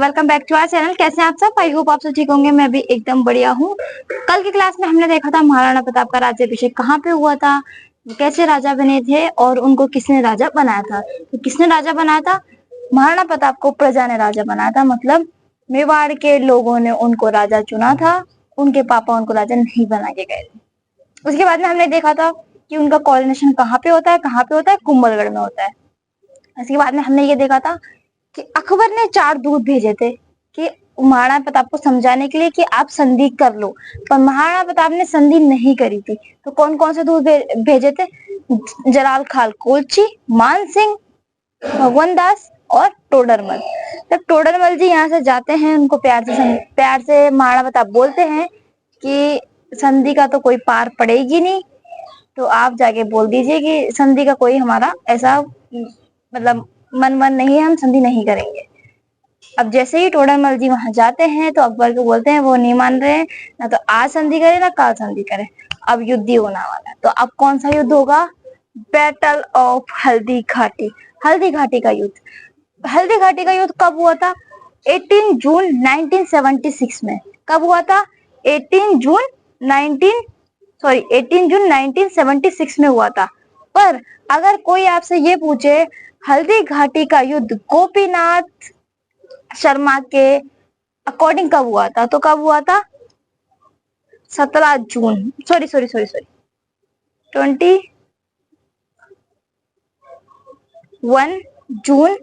Welcome back to our channel. कैसे हैं आप सब? आई होप आप सब ठीक होंगे। मैं भी एकदम बढ़िया हूँ। कल की क्लास में हमने देखा था महाराणा प्रताप का राज्याभिषेक कहाँ पे हुआ था, कैसे राजा बने थे और उनको किसने राजा बनाया था। तो किसने राजा बनाया था? महाराणा प्रताप को प्रजा ने राजा बनाया था, मतलब मेवाड़ के लोगों ने उनको राजा चुना था, उनके पापा उनको राजा नहीं बना के गए थे। उसके बाद में हमने देखा था कि उनका कोरोनेशन कहाँ पे होता है, कुंभलगढ़ में होता है। इसके बाद में हमने ये देखा था कि अकबर ने 4 दूत भेजे थे कि महाराणा प्रताप को समझाने के लिए कि आप संधि कर लो, पर महाराणा प्रताप ने संधि नहीं करी थी। तो कौन कौन से दूत भेजे थे? जलाल खान कोलची, मान सिंह, भगवान दास और टोडरमल। तब टोडरमल जी यहाँ से जाते हैं, उनको प्यार से महाराणा प्रताप बोलते हैं कि संधि का तो कोई पार पड़ेगी नहीं, तो आप जाके बोल दीजिए कि संधि का कोई हमारा ऐसा मतलब मन नहीं है, हम संधि नहीं करेंगे। अब जैसे ही टोडरमल जी वहां जाते हैं तो अकबर को बोलते हैं, वो नहीं मान रहे हैं, ना तो आज संधि करे ना कल संधि करे, अब युद्ध ही होने वाला है। तो अब कौन सा युद्ध होगा? बैटल ऑफ हल्दी घाटी, हल्दी घाटी का युद्ध। हल्दी घाटी का युद्ध कब हुआ था? 18 जून 1976 में। कब हुआ था? 18 जून 1976 में हुआ था। पर अगर कोई आपसे ये पूछे हल्दी घाटी का युद्ध गोपीनाथ शर्मा के अकॉर्डिंग कब हुआ था, तो कब हुआ था? 17 जून, सॉरी 21 जून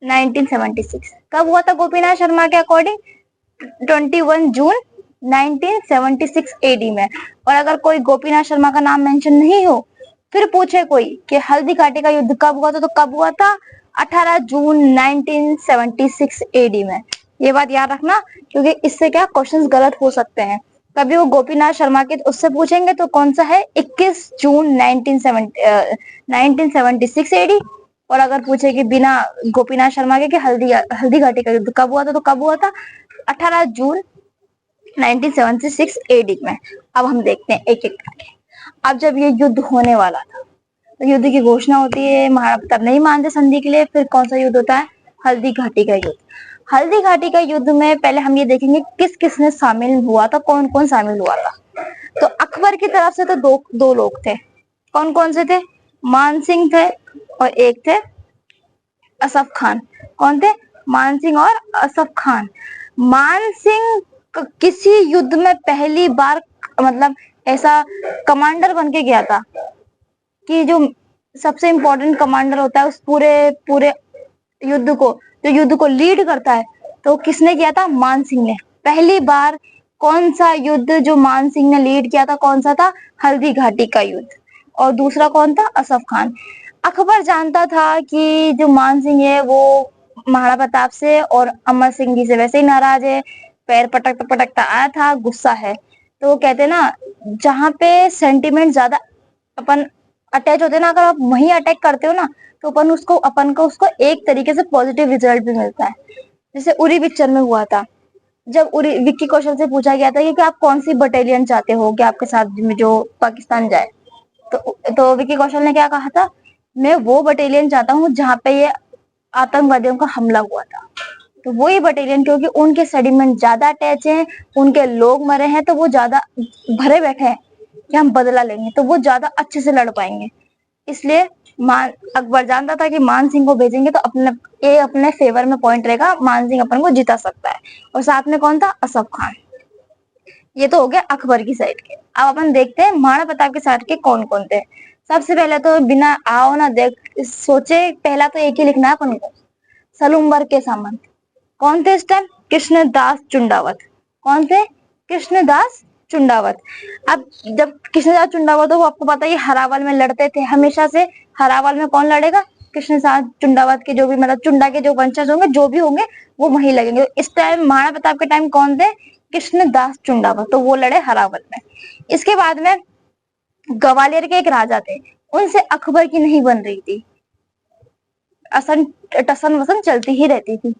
1976। कब हुआ था गोपीनाथ शर्मा के अकॉर्डिंग? 21 जून 1976 एडी में। और अगर कोई गोपीनाथ शर्मा का नाम मेंशन नहीं हो, फिर पूछे कोई कि हल्दी घाटी का युद्ध कब हुआ था, तो कब हुआ था? 18 जून 1976 एडी में। ये बात याद रखना, क्योंकि इससे क्या क्वेश्चंस गलत हो सकते हैं। कभी वो गोपीनाथ शर्मा के उससे पूछेंगे तो कौन सा है? 21 जून 1976 एडी। और अगर पूछे कि बिना गोपीनाथ शर्मा के कि हल्दी घाटी का युद्ध कब हुआ था, तो कब हुआ था? 18 जून 1976 एडी में। अब हम देखते हैं एक एक करके। अब जब ये युद्ध होने वाला था तो युद्ध की घोषणा होती है, महाराणा प्रताप नहीं मानते संधि के लिए। फिर कौन सा युद्ध होता है? हल्दी घाटी का युद्ध। हल्दी घाटी का युद्ध में पहले हम ये देखेंगे किस किसने शामिल हुआ था, कौन कौन शामिल हुआ था। तो अकबर की तरफ से तो दो लोग थे। कौन कौन से थे? मान सिंह थे और एक थे असफ खान। कौन थे? मान सिंह और असफ खान। मान सिंह किसी युद्ध में पहली बार मतलब ऐसा कमांडर बन के गया था कि जो सबसे इम्पोर्टेंट कमांडर होता है उस पूरे युद्ध को लीड करता है, तो किसने किया था? मान सिंह ने। पहली बार कौन सा युद्ध जो मान सिंह ने लीड किया था, कौन सा था? हल्दी घाटी का युद्ध। और दूसरा कौन था? असफ खान। अकबर जानता था कि जो मान सिंह है वो महाराणा प्रताप से और अमर सिंह जी से वैसे ही नाराज है, पैर पटकता आया था, गुस्सा है। तो वो कहते ना, जहाँ पे सेंटिमेंट ज्यादा अपन अटैच होते हैं ना, अगर आप वहीं अटैक करते हो ना, तो अपन को उसको एक तरीके से पॉजिटिव रिजल्ट भी मिलता है। जैसे उरी पिक्चर में हुआ था, जब उरी विक्की कौशल से पूछा गया था कि आप कौन सी बटालियन चाहते हो कि आपके साथ में जो पाकिस्तान जाए, तो विक्की कौशल ने क्या कहा था? मैं वो बटालियन चाहता हूँ जहाँ पे ये आतंकवादियों का हमला हुआ था। तो वही बटालियन, क्योंकि उनके सेडिमेंट ज्यादा अटैच हैं, उनके लोग मरे हैं, तो वो ज्यादा भरे बैठे हैं कि हम बदला लेंगे, तो वो ज्यादा अच्छे से लड़ पाएंगे। इसलिए अकबर जानता था कि मान सिंह को भेजेंगे तो अपने फेवर में पॉइंट रहेगा, मान सिंह अपन को जिता सकता है। और साथ में कौन था? असफ खान। ये तो हो गया अकबर की साइड के। अब अपन देखते हैं महाराणा प्रताप के साइड के कौन कौन थे। सबसे पहले तो बिना आओ ना देख सोचे, पहला तो एक ही लिखना है अपन को, सलूम्बर के सामंत। कौन थे इस टाइम? कृष्णदास चुंडावत। कौन थे? कृष्णदास चुंडावत। अब जब कृष्णदास चुंडावत हो, वो आपको पता है हरावल में लड़ते थे हमेशा से। हरावल में कौन लड़ेगा? कृष्णदास चुंडावत के जो भी मतलब चुंडा के जो वंशज होंगे, जो भी होंगे, वो वहीं लगेंगे। इस टाइम महाराणा प्रताप के टाइम कौन थे? कृष्णदास चुंडावत, तो वो लड़े हरावल में। इसके बाद में ग्वालियर के एक राजा थे, उनसे अकबर की नहीं बन रही थी, टसन वसन चलती ही रहती थी।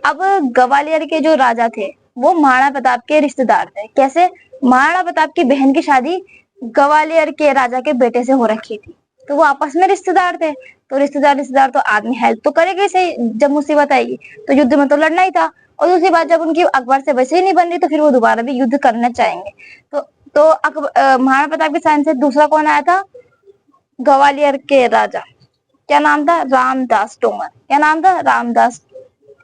अब ग्वालियर के जो राजा थे वो महाराणा प्रताप के रिश्तेदार थे। कैसे? महाराणा प्रताप की बहन की शादी ग्वालियर के राजा के बेटे से हो रखी थी, तो वो आपस में रिश्तेदार थे। तो रिश्तेदार तो आदमी हेल्प तो करेगा ही सही, जब मुसीबत आएगी। तो युद्ध में तो लड़ना ही था। और दूसरी बात, जब उनकी अकबर से वैसे ही नहीं बन रही तो फिर वो दोबारा भी युद्ध करना चाहेंगे। तो महाराणा प्रताप के साइन से दूसरा कौन आया था? ग्वालियर के राजा, क्या नाम था? रामदास तोमर। क्या नाम था? रामदास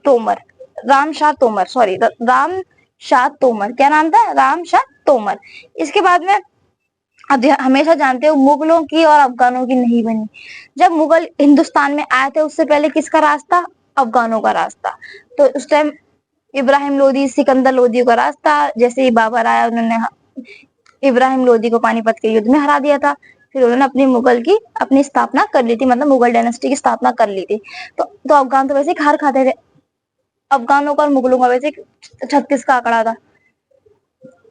तोमर, रामशाह तोमर, सॉरी, रामशाह तोमर। क्या नाम था? रामशाह तोमर। इसके बाद में अब हमेशा जानते हो मुगलों की और अफगानों की नहीं बनी। जब मुगल हिंदुस्तान में आए थे उससे पहले किसका राज था? अफगानों का राज था। तो उस टाइम इब्राहिम लोदी, सिकंदर लोदी का राज था। जैसे ही बाबर आया, उन्होंने इब्राहिम लोदी को पानीपत के युद्ध में हरा दिया था। फिर उन्होंने अपनी स्थापना कर ली थी, मतलब मुगल डायनेस्टी की स्थापना कर ली थी। तो अफगान तो वैसे ही हार खाते थे। अफगानों का और मुगलों का वैसे 36 का आंकड़ा था।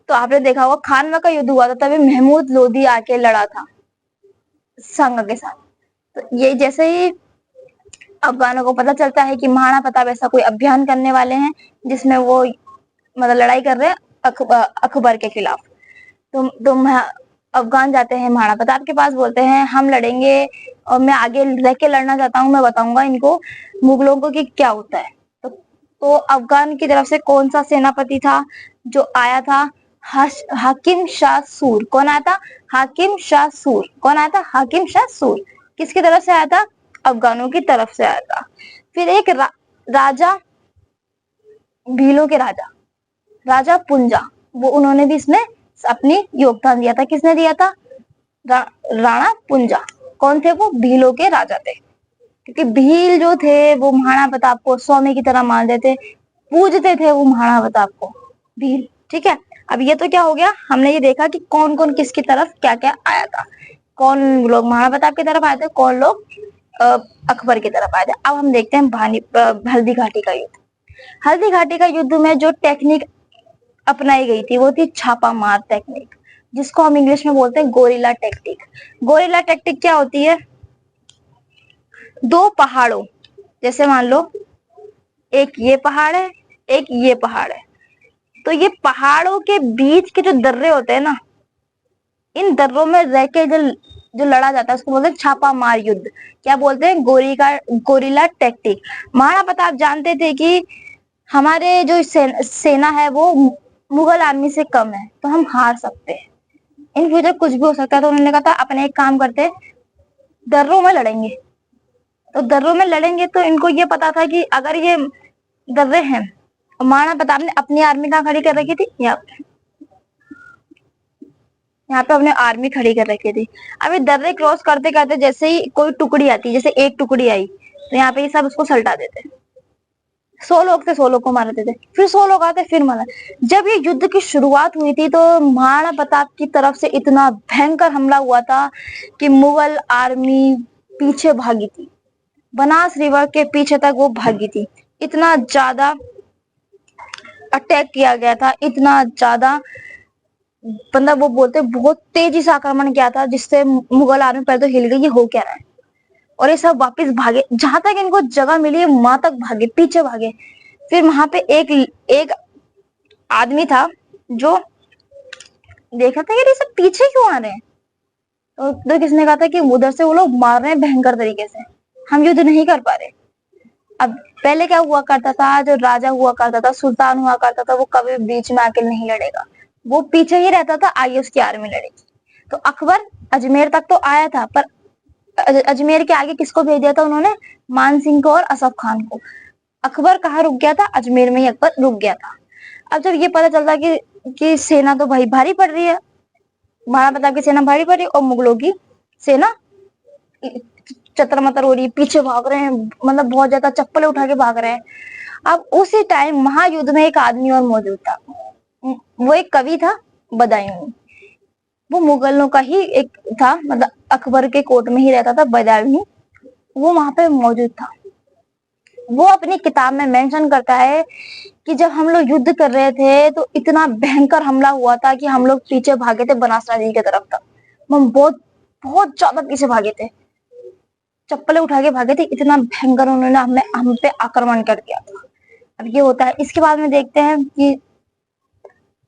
तो आपने देखा होगा खानवा का युद्ध हुआ था, तभी महमूद लोदी आके लड़ा था संघ के साथ। तो ये जैसे ही अफगानों को पता चलता है कि महाराणा प्रताप ऐसा कोई अभियान करने वाले हैं जिसमें वो मतलब लड़ाई कर रहे हैं अकबर के खिलाफ, तो अफगान जाते हैं महाराणा प्रताप के पास, बोलते हैं हम लड़ेंगे और मैं आगे रह के लड़ना चाहता हूँ, मैं बताऊंगा इनको मुगलों को कि क्या होता है। तो अफगान की तरफ से कौन सा सेनापति था जो आया था? हाकिम शाह सूर। कौन आया था? हाकिम शाह सूर। कौन आया था? हाकिम शाह सूर। किसकी तरफ से आया था? अफगानों की तरफ से आया था। फिर एक राजा, भीलों के राजा पुंजा, वो उन्होंने भी इसमें अपनी योगदान दिया था। किसने दिया था? राणा पुंजा। कौन थे वो? भीलों के राजा थे। क्योंकि भील जो थे वो महाराणा प्रताप को स्वामी की तरह मानते थे, पूजते थे वो महाराणा प्रताप को, भील। ठीक है, अब ये तो क्या हो गया, हमने ये देखा कि कौन कौन किसकी तरफ क्या क्या आया था। कौन लोग महाराणा प्रताप की तरफ आए थे, कौन लोग अकबर की तरफ आए थे। अब हम देखते हैं हल्दी घाटी का युद्ध। हल्दी घाटी का युद्ध में जो टेक्निक अपनाई गई थी वो थी छापा मार टेक्निक, जिसको हम इंग्लिश में बोलते हैं गोरिल्ला टेक्टिक। गोरिल्ला टेक्टिक क्या होती है? दो पहाड़ों, जैसे मान लो एक ये पहाड़ है, एक ये पहाड़ है, तो ये पहाड़ों के बीच के जो दर्रे होते हैं ना, इन दर्रों में रह के जो लड़ा जाता है उसको बोलते हैं छापा मार युद्ध। क्या बोलते हैं? Gorilla tactic. महाराणा प्रताप जानते थे कि हमारे जो सेना है वो मुगल आर्मी से कम है, तो हम हार सकते हैं, इन फ्यूचर कुछ भी हो सकता है। तो उन्होंने कहा था अपने एक काम करते, दर्रों में लड़ेंगे। तो दर्रों में लड़ेंगे तो इनको ये पता था कि अगर ये दर्रे हैं, महाराणा प्रताप ने अपनी आर्मी कहाँ खड़ी कर रखी थी? यहाँ पे अपने आर्मी खड़ी कर रखी थी। अभी दर्रे क्रॉस करते करते जैसे ही कोई टुकड़ी आती, जैसे एक टुकड़ी आई, तो यहाँ पे ये सब उसको सल्टा देते। 100 लोग थे, 100 लोग को मार देते थे, फिर 100 लोग आते, फिर मारा। जब ये युद्ध की शुरुआत हुई थी तो महाराणा प्रताप की तरफ से इतना भयंकर हमला हुआ था कि मुगल आर्मी पीछे भागी थी, बनास रिवर के पीछे तक वो भागी थी। इतना ज्यादा अटैक किया गया था, इतना ज्यादा, मतलब वो बोलते बहुत तेजी से आक्रमण किया था, जिससे मुगल आर्मी पहले तो हिल गई, ये हो क्या रहा है। और ये सब वापस भागे, जहां तक इनको जगह मिली वहां तक भागे, पीछे भागे। फिर वहां पे एक आदमी था जो देखा था यार ये सब पीछे क्यों आ रहे हैं, तो किसने कहा था कि उधर से वो लोग मार रहे हैं भयंकर तरीके से, हम युद्ध नहीं कर पा रहे। अब पहले क्या हुआ करता था, जो राजा हुआ करता था, सुल्तान हुआ करता था, वो कभी बीच में आके नहीं लड़ेगा, वो पीछे ही रहता था, आगे उसकी आर्मी लड़ेगी। तो अकबर अजमेर तक तो आया था, पर अजमेर के आगे किसको भेज दिया था उन्होंने? मान सिंह को और असफ खान को। अकबर कहाँ रुक गया था? अजमेर में ही अकबर रुक गया था। अब जब ये पता चलता कि सेना तो भाई भारी पड़ रही है, महाराणा प्रताप की सेना भारी पड़ रही है और मुगलों की सेना चतर मतर हो रही है, पीछे भाग रहे हैं, मतलब बहुत ज्यादा चप्पलें उठा के भाग रहे हैं। अब उसी टाइम महायुद्ध में एक आदमी और मौजूद था, वो एक कवि था, बदायूं। वो मुगलों का ही एक था, मतलब अकबर के कोर्ट में ही रहता था, बदायूं। वो वहां पे मौजूद था। वो अपनी किताब में मेंशन करता है कि जब हम लोग युद्ध कर रहे थे तो इतना भयंकर हमला हुआ था कि हम लोग पीछे भागे थे, बनास नदी की तरफ था, हम बहुत बहुत ज्यादा पीछे भागे थे, चप्पलें उठा के भागे थे, इतना भयंकर उन्होंने हम पे आक्रमण कर दिया था। अब ये होता है। इसके बाद में देखते हैं कि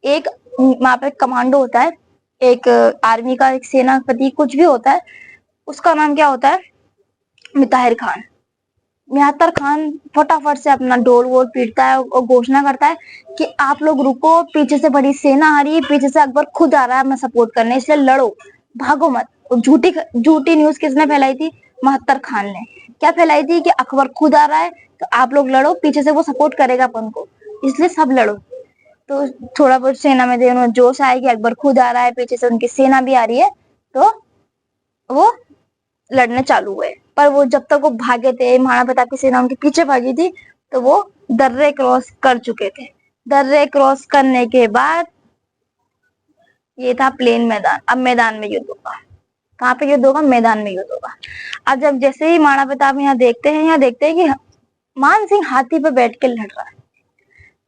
एक वहां पे कमांडो होता है, एक आर्मी का, एक सेनापति, कुछ भी होता है, उसका नाम क्या होता है? मिताहिर खान। मियात्तर खान फटाफट से अपना ढोल वोल पीटता है और घोषणा करता है कि आप लोग रुको, पीछे से बड़ी सेना आ रही है, पीछे से अकबर खुद आ रहा है हमें सपोर्ट करने, इसलिए लड़ो, भागो मत। और झूठी झूठी न्यूज किसने फैलाई थी? महत्तर खान ने। क्या फैलाई थी? कि अकबर खुद आ रहा है तो आप लोग लड़ो, पीछे से वो सपोर्ट करेगा अपन को, इसलिए सब लड़ो। तो थोड़ा बहुत सेना में जोश आया कि अकबर खुद आ रहा है, पीछे से उनकी सेना भी आ रही है, तो वो लड़ने चालू हुए। पर वो जब तक वो भागे थे, महाराणा प्रताप की सेना उनके पीछे भागी थी, तो वो दर्रे क्रॉस कर चुके थे। दर्रे क्रॉस करने के बाद ये था प्लेन मैदान। अब मैदान में युद्ध होगा। कहाँ पे युद्ध होगा? मैदान में युद्ध होगा। अब जब जैसे ही महाराणा प्रताप यहाँ देखते हैं कि मान सिंह हाथी पे बैठ के लड़ रहा है।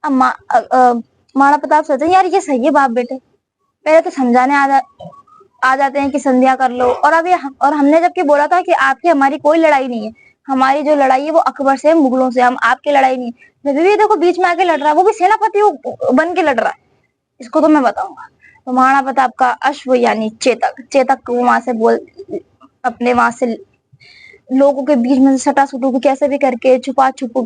अब महाराणा प्रताप सोचते हैं यार ये सही है बाप बेटे, पहले तो समझाने आ जाते हैं कि संध्या कर लो। और अब और हमने जबकि बोला था कि आपकी हमारी कोई लड़ाई नहीं है, हमारी जो लड़ाई है वो अकबर से, मुगलों से, हम आपकी लड़ाई नहीं है। भी देखो बीच में आके लड़ रहा है, वो भी सेनापति बन के लड़ रहा है, इसको तो मैं बताऊंगा। तो महाराणा प्रताप का अश्व यानी चेतक, चेतक को वहां से अपने वहां से लोगों के बीच में सटा सुटू के कैसे भी करके छुपा छुपा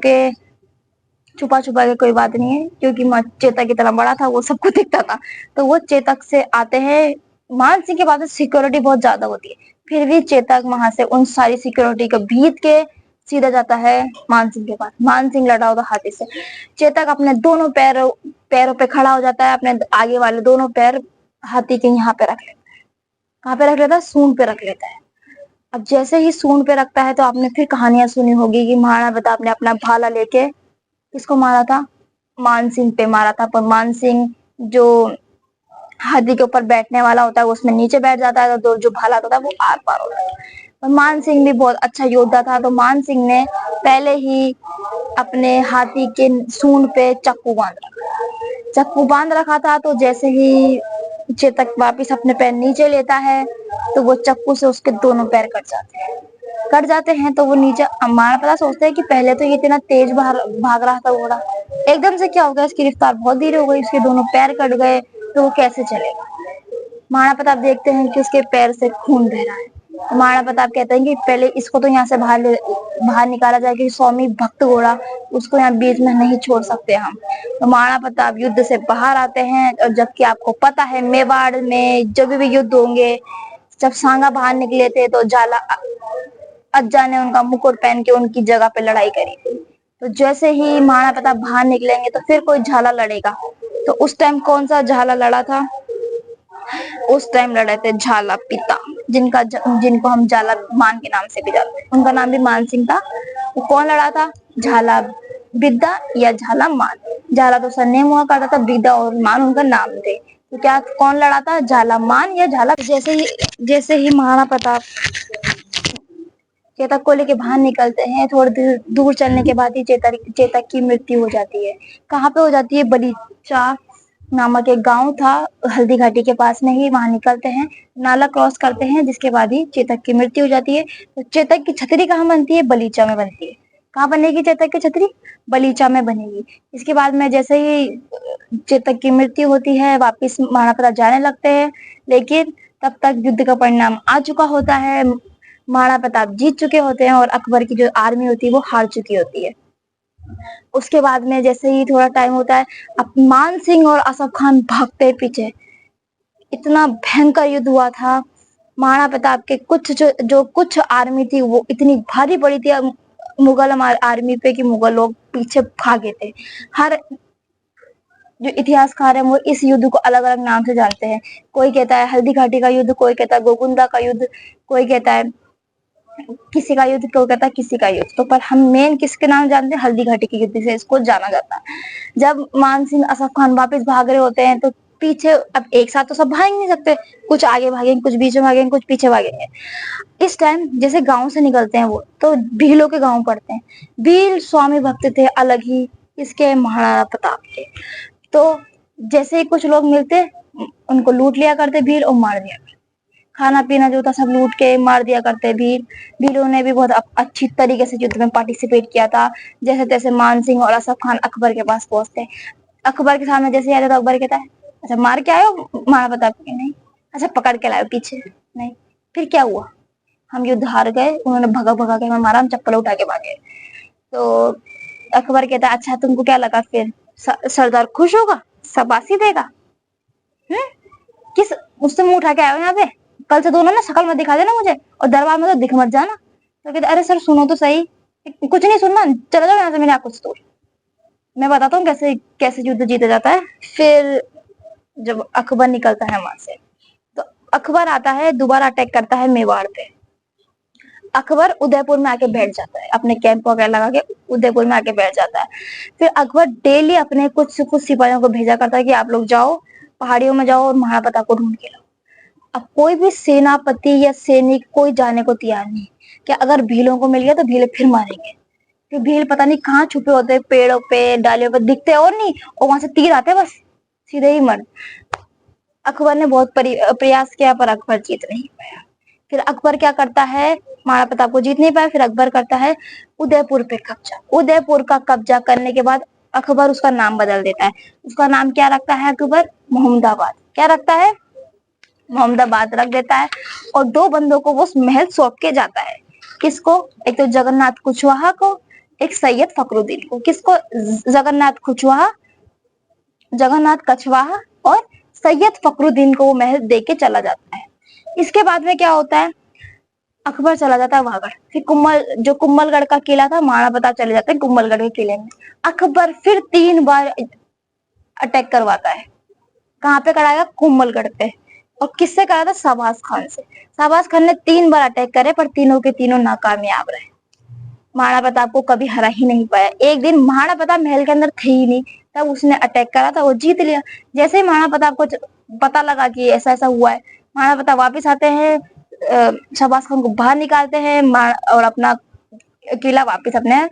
के, कोई बात नहीं है क्योंकि चेतक इतना बड़ा था, वो सबको दिखता था। तो वो चेतक से आते हैं। मान सिंह के पास सिक्योरिटी बहुत ज्यादा होती है, फिर भी चेतक वहां से उन सारी सिक्योरिटी को बीत के सीधा जाता है मान सिंह के पास। मान सिंह लड़ा होता हाथी से। चेतक अपने दोनों पैरों पे खड़ा हो जाता है, अपने आगे वाले दोनों पैर हाथी के यहाँ पे रख लेता है। कहाँ पे रख लेता है? सूंड पे रख लेता है। अब जैसे ही सूंड पे रखता है तो आपने फिर कहानियां सुनी होगी कि महाराणा प्रताप ने अपना भाला लेके किसको मारा था? मान सिंह पे मारा था। पर मान सिंह जो हाथी के ऊपर बैठने वाला होता है वो उसमें नीचे बैठ जाता है, तो जो भाला होता है वो आर पार होता है। और मान सिंह भी बहुत अच्छा योद्धा था, तो मान सिंह ने पहले ही अपने हाथी के सूंड पे चक्कू बांध रखा था। तो जैसे ही चेतक वापिस अपने पैर नीचे लेता है तो वो चक्कू से उसके दोनों पैर कट जाते हैं। तो वो नीचे, हमारा पता सोचते हैं कि पहले तो ये इतना तेज भाग रहा था घोड़ा, एकदम से क्या हो गया, इसकी रफ्तार बहुत धीरे हो गई, उसके दोनों पैर कट गए, तो वो कैसे चलेगा? महाराणा प्रताप देखते हैं कि उसके पैर से खून बह रहा है। तो महाराणा प्रताप कहते हैं कि पहले इसको तो यहाँ से बाहर निकाला जाए, कि स्वामी भक्त घोड़ा, उसको यहाँ बीच में नहीं छोड़ सकते हम। तो महाराणा प्रताप युद्ध से बाहर आते हैं। और जबकि आपको पता है मेवाड़ में जब भी युद्ध होंगे, जब सांगा बाहर निकले थे तो झाला अज्जा ने उनका मुकुट पहन के उनकी जगह पे लड़ाई करी थी। तो जैसे ही महाराणा प्रताप बाहर निकलेंगे तो फिर कोई झाला लड़ेगा। तो उस टाइम कौन सा झाला लड़ा था? उस टाइम लड़े थे झाला पिता, जिनको हम झाला मान के नाम से भी जानते हैं। उनका नाम भी मान सिंह था। तो कौन लड़ा था? झाला बिद्दा या झाला मान। झाला तो सरनेम हुआ करता था, बिद्दा और मान उनका नाम थे। तो क्या कौन लड़ा था? झाला मान या झाला। जैसे ही महाराणा प्रताप चेतक को लेके बाहर निकलते हैं, थोड़ी दूर चलने के बाद ही चेतक की मृत्यु हो जाती है। कहाँ पे हो जाती है? बलीचा नामक एक गांव था हल्दी घाटी के पास में ही, वहां निकलते हैं, नाला क्रॉस करते हैं, जिसके बाद ही चेतक की मृत्यु हो जाती है। तो चेतक की छतरी कहाँ बनती है? बलीचा में बनती है। कहाँ बनेगी चेतक की छतरी? बलीचा में बनेगी। इसके बाद में जैसे ही चेतक की मृत्यु होती है, वापिस महाराणा प्रताप जाने लगते हैं, लेकिन तब तक युद्ध का परिणाम आ चुका होता है। महाराणा प्रताप जीत चुके होते हैं और अकबर की जो आर्मी होती है वो हार चुकी होती है। उसके बाद में जैसे ही थोड़ा टाइम होता है, अब मान सिंह और असफ खान भागते पीछे। इतना भयंकर युद्ध हुआ था। महाराणा प्रताप के जो कुछ आर्मी थी वो इतनी भारी पड़ी थी मुगल आर्मी पे कि मुगल लोग पीछे भागे थे। हर जो इतिहासकार है वो इस युद्ध को अलग अलग नाम से जानते हैं। कोई कहता है हल्दी घाटी का युद्ध, कोई कहता है गोकुंदा का युद्ध, कोई कहता है किसी का युद्ध, कोई कहता है किसी का युद्ध। तो पर हम मेन किसके नाम जानते हैं? हल्दी घाटी के युद्ध से इसको जाना जाता है। जब मान सिंह असफ खान वापस भाग रहे होते हैं तो पीछे, अब एक साथ तो सब भाग नहीं सकते, कुछ आगे भागेंगे, कुछ बीच में भागेंगे, कुछ पीछे भागेंगे। इस टाइम जैसे गांव से निकलते हैं वो, तो भीलों के गांव पड़ते हैं। भील स्वामी भक्त थे अलग ही, इसके महाराणा प्रताप के। तो जैसे ही कुछ लोग मिलते, उनको लूट लिया करते भील और मार दिया। खाना पीना जो था सब लूट के मार दिया करते भील। भीलों ने भी बहुत अच्छी तरीके से युद्ध में पार्टिसिपेट किया था। जैसे तैसे मान सिंह और असफ खान अकबर के पास पहुंचते। अकबर के सामने जैसे आया तो अकबर कहता है, अच्छा मार के आयो? महाराणा प्रताप के नहीं। अच्छा पकड़ के लाओ पीछे? नहीं। फिर क्या हुआ? हम युद्ध हार गए, उन्होंने भगा भगा के हमें मारा, हम चप्पल उठा के भागे। तो अकबर कहता है अच्छा तुमको क्या लगा फिर सरदार खुश होगा, शाबाशी देगा? हम्म, किस मुझसे मुंह उठा के आए हो यहाँ पे? कल से दोनों ना शक्ल मत दिखा देना मुझे, और दरबार में तो दिख मत जाना। तो कहते अरे सर सुनो तो सही। कुछ नहीं सुनना, चले जाओ यहाँ से मेरी आंखों से दूर। मैं बताता हूँ कैसे कैसे युद्ध जीता जाता है। फिर जब अकबर निकलता है वहां से, तो अकबर आता है, दोबारा अटैक करता है मेवाड़ पे। अकबर उदयपुर में आके बैठ जाता है, अपने कैंप वगैरह लगा के उदयपुर में आके बैठ जाता है। फिर अकबर डेली अपने कुछ कुछ सिपाहियों को भेजा करता है कि आप लोग जाओ पहाड़ियों में जाओ और महाप्रताप को ढूंढ के लाओ। अब कोई भी सेनापति या सैनिक कोई जाने को तैयार नहीं कि अगर भीलों को मिल गया तो भीले फिर मारेंगे। फिर भील पता नहीं कहाँ छुपे होते, पेड़ों पे डालियों पे दिखते और नहीं, और वहां से तीर आते बस सीधे ही मर। अकबर ने बहुत प्रयास किया पर अकबर जीत नहीं पाया। फिर अकबर क्या करता है, महाराणा प्रताप को जीत नहीं पाया। फिर अकबर करता है उदयपुर पे कब्जा। उदयपुर का कब्जा करने के बाद अकबर उसका नाम बदल देता है। उसका नाम क्या रखता है अकबर? मोहम्मदाबाद। क्या रखता है? मोहम्मदाबाद रख देता है। और दो बंदों को वो महल सौंप के जाता है। किसको? एक तो जगन्नाथ कुशवाहा को, एक सैयद फखरुद्दीन को। किसको? जगन्नाथ कुशवाहा, जगन्नाथ कछवाहा और सैयद फखरुद्दीन को वो महल दे के चला जाता है। इसके बाद में क्या होता है, अकबर चला जाता है वागड़। फिर कुम्भलगढ़ का किला था, महाराणा प्रताप चले जाते हैं कुम्भलगढ़ के किले में। अकबर फिर 3 बार अटैक करवाता है। कहाँ पे कराएगा? कुम्भलगढ़ पे। और किससे करा था? शाहबाज खान से। शाहबाज खान ने 3 बार अटैक करे पर तीनों के तीनों नाकामयाब रहे। महाराणा प्रताप को कभी हरा ही नहीं पाया। एक दिन महाराणा प्रताप महल के अंदर थे ही नहीं, तब उसने अटैक करा था, वो जीत लिया। जैसे ही महाराणा प्रताप को पता लगा कि ऐसा ऐसा हुआ है, महाराणा प्रताप वापिस आते हैं, शाहबाज खान को बाहर निकालते हैं और अपना किला वापिस अपने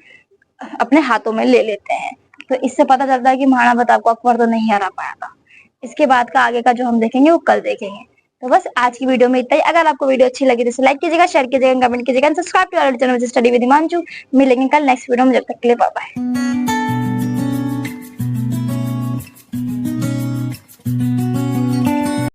अपने हाथों में ले लेते हैं। तो इससे पता चलता है कि महाराणा प्रताप को अकबर तो नहीं हरा पाया था। इसके बाद का आगे का जो हम देखेंगे वो कल देखेंगे। तो बस आज की वीडियो में इतना ही। अगर आपको वीडियो अच्छी लगी तो लाइक कीजिएगा, शेयर कीजिएगा, कमेंट कीजिएगा, subscribe to our channel study with Himanshu. मिलेंगे कल नेक्स्ट वीडियो में, जब तक के लिए बाय बाय।